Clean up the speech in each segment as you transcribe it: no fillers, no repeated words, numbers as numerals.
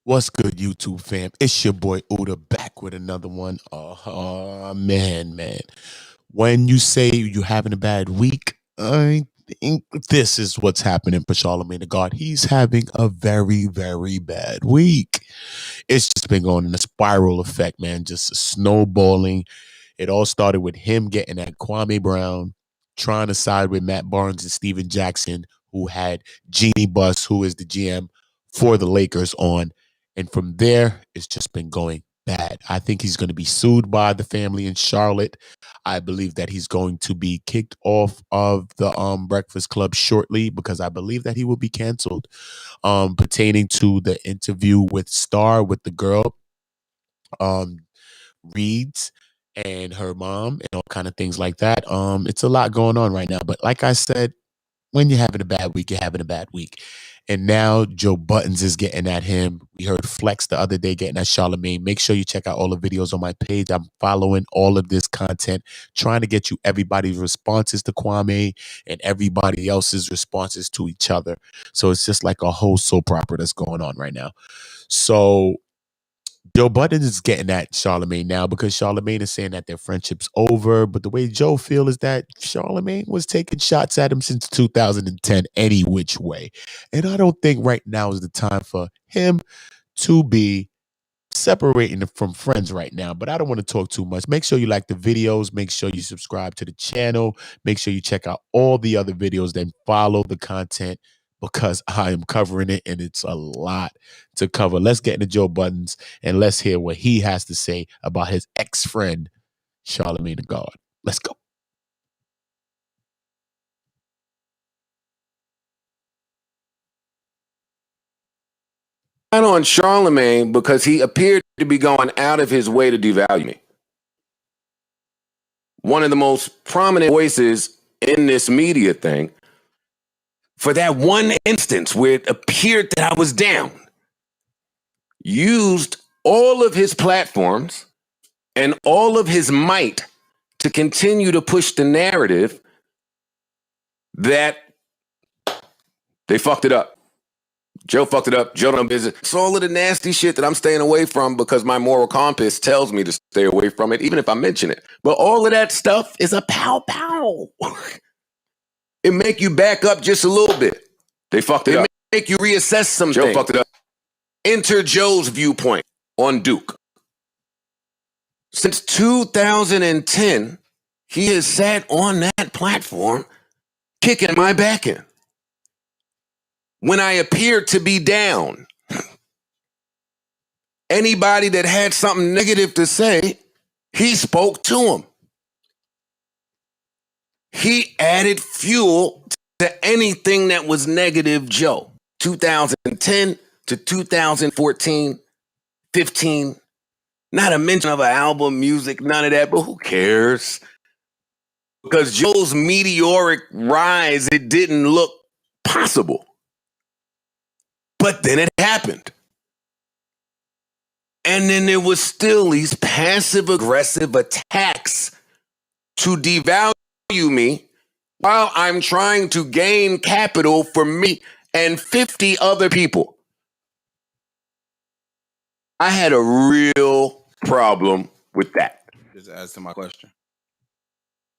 What's good, YouTube fam? It's your boy Uda back with another one. Man. When you say you're having a bad week, I think this is what's happening for Charlamagne the God. He's having a very, very bad week. It's just been going in a spiral effect, man, just snowballing. It all started with him getting at Kwame Brown, trying to side with Matt Barnes and Steven Jackson, who had Jeannie Buss, who is the GM for the Lakers, on. And from there, it's just been going bad. I think he's going to be sued by the family in Charlotte. I believe that he's going to be kicked off of the Breakfast Club shortly because I believe that he will be canceled pertaining to the interview with Star, with the girl. Reads and her mom and all kind of things like that. It's a lot going on right now. But like I said, when you're having a bad week, you're having a bad week. And now Joe Buttons is getting at him. We heard Flex the other day getting at Charlamagne. Make sure you check out all the videos on my page. I'm following all of this content, trying to get you everybody's responses to Kwame and everybody else's responses to each other. So it's just like a whole soap opera that's going on right now. So Joe Budden is getting at Charlamagne now because Charlamagne is saying that their friendship's over. But the way Joe feels is that Charlamagne was taking shots at him since 2010 any which way. And I don't think right now is the time for him to be separating from friends right now. But I don't want to talk too much. Make sure you like the videos. Make sure you subscribe to the channel. Make sure you check out all the other videos. Then follow the content because I am covering it and it's a lot to cover. Let's get into Joe Buttons and let's hear what he has to say about his ex-friend, Charlamagne the God. Let's go. On Charlamagne because he appeared to be going out of his way to devalue me. One of the most prominent voices in this media thing, for that one instance where it appeared that I was down, used all of his platforms and all of his might to continue to push the narrative that they fucked it up. Joe fucked it up. Joe done business. It's all of the nasty shit that I'm staying away from because my moral compass tells me to stay away from it, even if I mention it. But all of that stuff is a pow. It make you back up just a little bit. They fucked it up. Make you reassess some things. Joe fucked it up. Enter Joe's viewpoint on Duke. Since 2010, he has sat on that platform kicking my back in. When I appeared to be down, anybody that had something negative to say, he spoke to them. He added fuel to anything that was negative Joe. 2010 to 2014, 15, not a mention of an album, music, none of that, but who cares? Because Joe's meteoric rise, it didn't look possible. But then it happened. And then there was still these passive-aggressive attacks to devalue me while I'm trying to gain capital for me and 50 other people. I had a real problem with that. Just answer my question.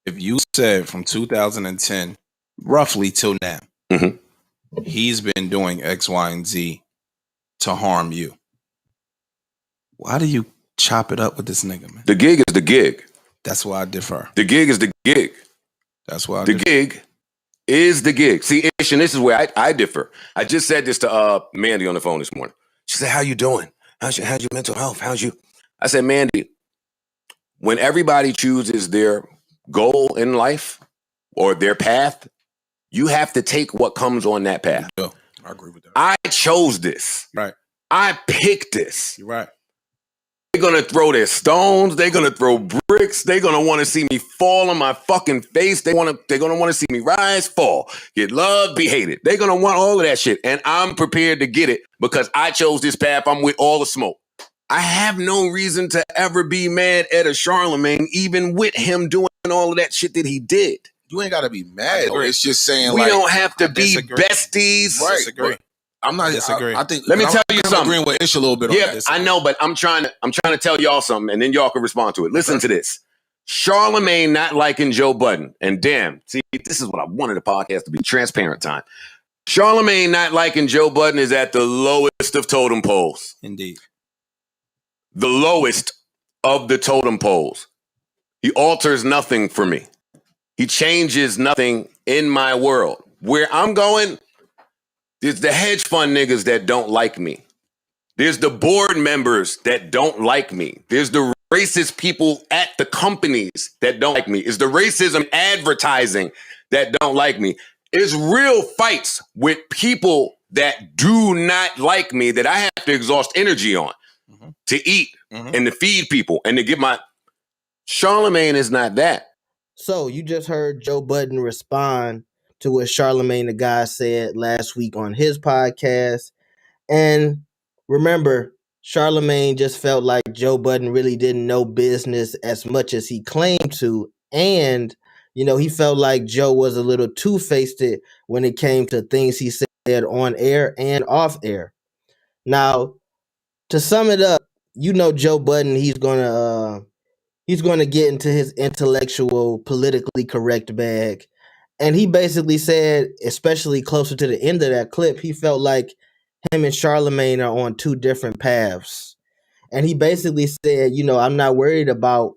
If you said from 2010, roughly till now, he's been doing X, Y, and Z to harm you, why do you chop it up with this nigga, man? The gig is the gig. That's why I differ. The gig is the gig. That's why I differ. Gig is the gig. See, Ish, and this is where I differ. I just said this to Mandy on the phone this morning. She said, how you doing? How's your mental health? I said, Mandy, when everybody chooses their goal in life or their path, you have to take what comes on that path. Yeah, I agree with that. I chose this. Right. I picked this. You're right. They're going to throw their stones. They're going to throw bricks. They're going to want to see me fall on my fucking face. They're going to want to see me rise, fall, get loved, be hated. They're going to want all of that shit. And I'm prepared to get it because I chose this path. I'm with all the smoke. I have no reason to ever be mad at a Charlamagne, even with him doing all of that shit that he did. You ain't got to be mad. It's just saying we don't have to be besties. Right. Disagree. I'm not disagree. I think. Let me tell you I'm something. agreeing with Ish a little bit. Yeah, on I know, but I'm trying to tell y'all something, and then y'all can respond to it. Listen to this. Charlamagne not liking Joe Budden, and damn, see, this is what I wanted the podcast to be, transparent time. Charlamagne not liking Joe Budden is at the lowest of totem poles. Indeed. The lowest of the totem poles. He alters nothing for me. He changes nothing in my world. Where I'm going, there's the hedge fund niggas that don't like me. There's the board members that don't like me. There's the racist people at the companies that don't like me. It's the racism advertising that don't like me. It's real fights with people that do not like me that I have to exhaust energy on to eat and to feed people and to get my... Charlamagne is not that. So you just heard Joe Budden respond to what Charlamagne the guy said last week on his podcast. And remember, Charlamagne just felt like Joe Budden really didn't know business as much as he claimed to. And, you know, he felt like Joe was a little two-faced when it came to things he said on air and off air. Now, to sum it up, you know Joe Budden, he's going to get into his intellectual, politically correct bag. And he basically said, especially closer to the end of that clip, he felt like him and Charlamagne are on two different paths. And he basically said, you know, I'm not worried about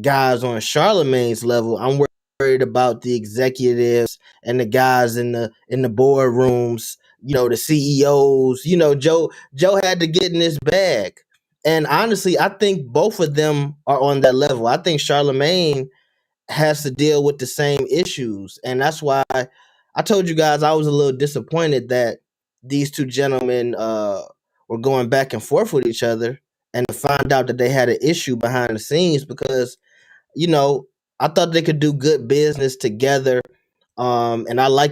guys on Charlamagne's level. I'm worried about the executives and the guys in the boardrooms, you know, the CEOs. You know, Joe had to get in his bag. And honestly, I think both of them are on that level. I think Charlamagne has to deal with the same issues. And that's why I told you guys I was a little disappointed that these two gentlemen were going back and forth with each other, and to find out that they had an issue behind the scenes, because, you know, I thought they could do good business together. And I like to